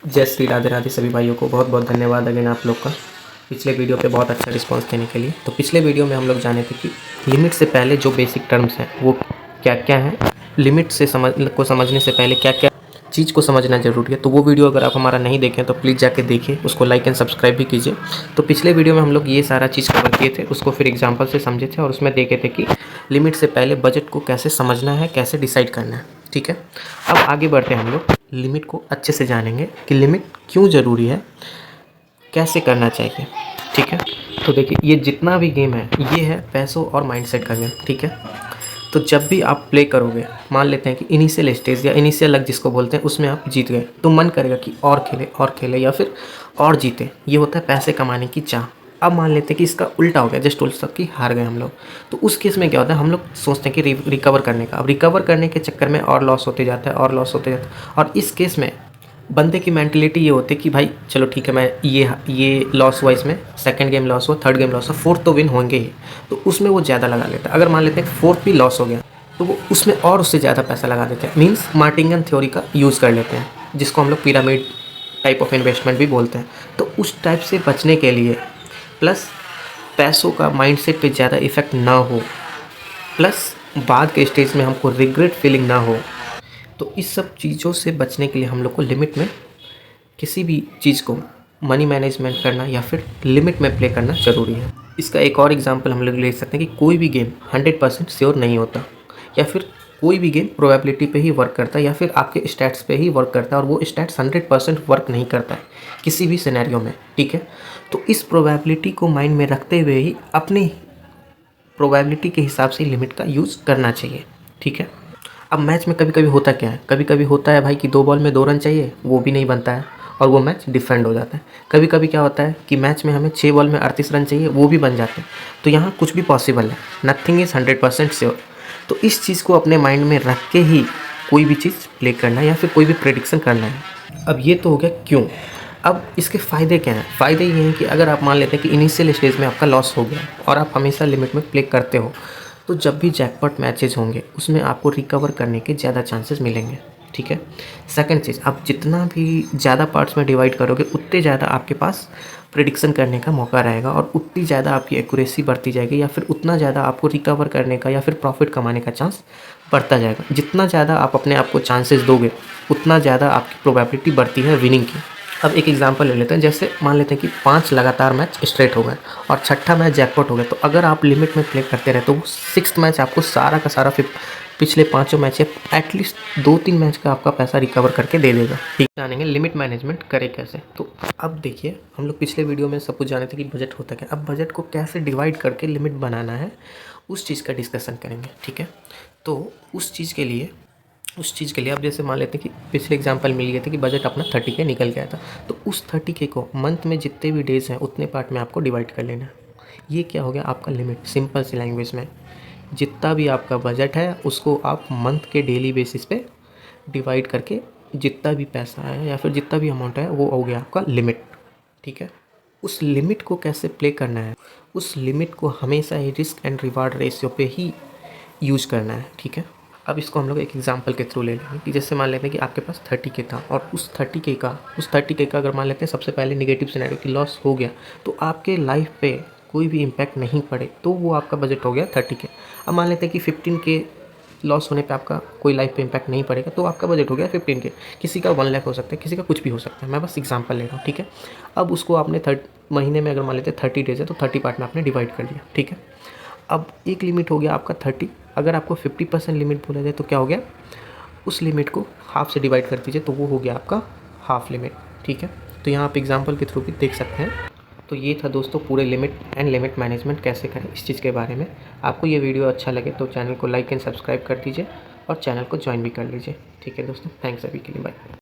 जय श्री राधे राधे सभी भाइयों को बहुत बहुत धन्यवाद अगेन आप लोग का पिछले वीडियो पे बहुत अच्छा रिस्पांस देने के लिए। तो पिछले वीडियो में हम लोग जाने थे कि लिमिट से पहले जो बेसिक टर्म्स हैं वो क्या क्या हैं, लिमिट से समझने से पहले क्या क्या चीज़ को समझना ज़रूरी है। तो वो वीडियो अगर आप हमारा नहीं देखें तो प्लीज़ जाके देखिए, उसको लाइक एंड सब्सक्राइब भी कीजिए। तो पिछले वीडियो में हम लोग ये सारा चीज़ कवर किए थे, उसको फिर एग्जाम्पल से समझे थे और उसमें देखे थे कि लिमिट से पहले बजट को कैसे समझना है, कैसे डिसाइड करना है। ठीक है, अब आगे बढ़ते हैं, हम लोग लिमिट को अच्छे से जानेंगे कि लिमिट क्यों ज़रूरी है, कैसे करना चाहिए। ठीक है, तो देखिए ये जितना भी गेम है ये है पैसों और माइंडसेट का गेम। ठीक है, तो जब भी आप प्ले करोगे, मान लेते हैं कि इनिशियल स्टेज या इनिशियल लक जिसको बोलते हैं उसमें आप जीत गए, तो मन करेगा कि और खेले या फिर और जीते। ये होता है पैसे कमाने की चाह। अब मान लेते हैं कि इसका उल्टा हो गया, जस्ट उल्टा कि हार गए हम लोग, तो उस केस में क्या होता है, हम लोग सोचते हैं कि रिकवर करने का। अब रिकवर करने के चक्कर में और लॉस होते जाता है और लॉस होते जाता है, और इस केस में बंदे की मेंटलिटी ये होती है कि भाई चलो ठीक है, मैं ये लॉस हुआ, इसमें सेकंड गेम लॉस हुआ, थर्ड गेम लॉस हुआ, फोर्थ तो विन होंगे ही, तो उसमें वो ज़्यादा लगा लेता है। अगर मान लेते हैं फोर्थ भी लॉस हो गया तो वो उसमें और उससे ज़्यादा पैसा लगा देते हैं। मीन्स मार्टिंगन थ्योरी का यूज़ कर लेते हैं, जिसको हम लोग पिरामिड टाइप ऑफ इन्वेस्टमेंट भी बोलते हैं। तो उस टाइप से बचने के लिए, प्लस पैसों का माइंडसेट पे ज़्यादा इफेक्ट ना हो, प्लस बाद के स्टेज में हमको रिग्रेट फीलिंग ना हो, तो इस सब चीज़ों से बचने के लिए हम लोग को लिमिट में किसी भी चीज़ को मनी मैनेजमेंट करना या फिर लिमिट में प्ले करना ज़रूरी है। इसका एक और एग्जांपल हम लोग ले सकते हैं कि कोई भी गेम 100% श्योर नहीं होता, या फिर कोई भी गेम प्रोबेबिलिटी पे ही वर्क करता है, या फिर आपके स्टैट्स पे ही वर्क करता है, और वो स्टैट्स 100% वर्क नहीं करता है किसी भी सिनेरियो में। ठीक है, तो इस प्रोबेबिलिटी को माइंड में रखते हुए ही अपनी प्रोबेबिलिटी के हिसाब से लिमिट का यूज़ करना चाहिए। ठीक है, अब मैच में कभी कभी होता क्या है, कभी कभी होता है भाई कि 2 बॉल में 2 रन चाहिए, वो भी नहीं बनता है और वो मैच डिफेंड हो जाता है। कभी कभी क्या होता है कि मैच में हमें 6 बॉल में 38 रन चाहिए, वो भी बन जाते हैं। तो यहाँ कुछ भी पॉसिबल है, नथिंग इज़ 100% श्योर। तो इस चीज़ को अपने माइंड में रख के ही कोई भी चीज़ प्ले करना है या फिर कोई भी प्रेडिक्शन करना है। अब ये तो हो गया क्यों। अब इसके फ़ायदे क्या हैं? फ़ायदे ये हैं कि अगर आप मान लेते हैं कि इनिशियल स्टेज में आपका लॉस हो गया और आप हमेशा लिमिट में प्ले करते हो, तो जब भी जैकपॉट मैचेस होंगे उसमें आपको रिकवर करने के ज़्यादा चांसेस मिलेंगे। ठीक है, सेकंड चीज़, आप जितना भी ज़्यादा पार्ट्स में डिवाइड करोगे उतने ज़्यादा आपके पास प्रेडिक्शन करने का मौका रहेगा, और उतनी ज़्यादा आपकी एक्यूरेसी बढ़ती जाएगी, या फिर उतना ज़्यादा आपको रिकवर करने का या फिर प्रॉफिट कमाने का चांस बढ़ता जाएगा। जितना ज़्यादा आप अपने आप को चांसेस दोगे उतना ज़्यादा आपकी प्रोबेबिलिटी बढ़ती है विनिंग की। अब एक एग्जांपल ले लेते हैं, जैसे मान लेते हैं कि 5 लगातार मैच स्ट्रेट हो गए और छठा मैच जैकपॉट हो गया, तो अगर आप लिमिट में प्ले करते रहे तो वो 6th मैच आपको सारा का सारा फिर पिछले 5 मैच या एटलीस्ट 2-3 मैच का आपका पैसा रिकवर करके दे देगा। ठीक, जानेंगे लिमिट मैनेजमेंट करे कैसे। तो अब देखिए, हम लोग पिछले वीडियो में सब कुछ जाने थे कि बजट होता क्या, अब बजट को कैसे डिवाइड करके लिमिट बनाना है उस चीज़ का डिस्कशन करेंगे। ठीक है, तो उस चीज़ के लिए अब जैसे मान लेते हैं कि पिछले एग्जांपल में लिए थे कि बजट अपना 30K निकल गया था, तो उस 30K को मंथ में जितने भी डेज़ हैं उतने पार्ट में आपको डिवाइड कर लेना है। ये क्या हो गया आपका लिमिट। सिंपल सी लैंग्वेज में, जितना भी आपका बजट है उसको आप मंथ के डेली बेसिस पे डिवाइड करके जितना भी पैसा है या फिर जितना भी अमाउंट है वो हो गया आपका लिमिट। ठीक है, उस लिमिट को कैसे प्ले करना है, उस लिमिट को हमेशा ही रिस्क एंड रिवार्ड रेशियो पे ही यूज करना है। ठीक है, अब इसको हम लोग एक एग्जांपल के थ्रू ले लेंगे कि जैसे मान लेते हैं कि आपके पास 30K था, और उस 30K का अगर मान लेते हैं सबसे पहले नेगेटिव सिनेरियो कि लॉस हो गया, तो आपके लाइफ पे कोई भी इम्पैक्ट नहीं पड़े, तो वो आपका बजट हो गया 30K। अब मान लेते हैं कि 15K लॉस होने पे आपका कोई लाइफ पे इम्पैक्ट नहीं पड़ेगा, तो आपका बजट हो गया 15K। किसी का 1 लाख हो सकता है, किसी का कुछ भी हो सकता है, मैं बस एग्जांपल ले रहा हूँ। ठीक है, अब उसको आपने महीने में अगर मान लेते हैं 30 डेज है तो 30 पार्ट में आपने डिवाइड कर लिया। ठीक है, अब एक लिमिट हो गया आपका 30, अगर आपको 50% लिमिट बोला जाए तो क्या हो गया, उस लिमिट को हाफ से डिवाइड कर दीजिए तो वो हो गया आपका हाफ लिमिट। ठीक है, तो यहाँ आप एग्जांपल के थ्रू भी देख सकते हैं। तो ये था दोस्तों पूरे लिमिट एंड लिमिट मैनेजमेंट कैसे करें इस चीज़ के बारे में। आपको ये वीडियो अच्छा लगे तो चैनल को लाइक एंड सब्सक्राइब कर दीजिए और चैनल को ज्वाइन भी कर लीजिए। ठीक है दोस्तों, थैंक्स अभी के लिए, बाय।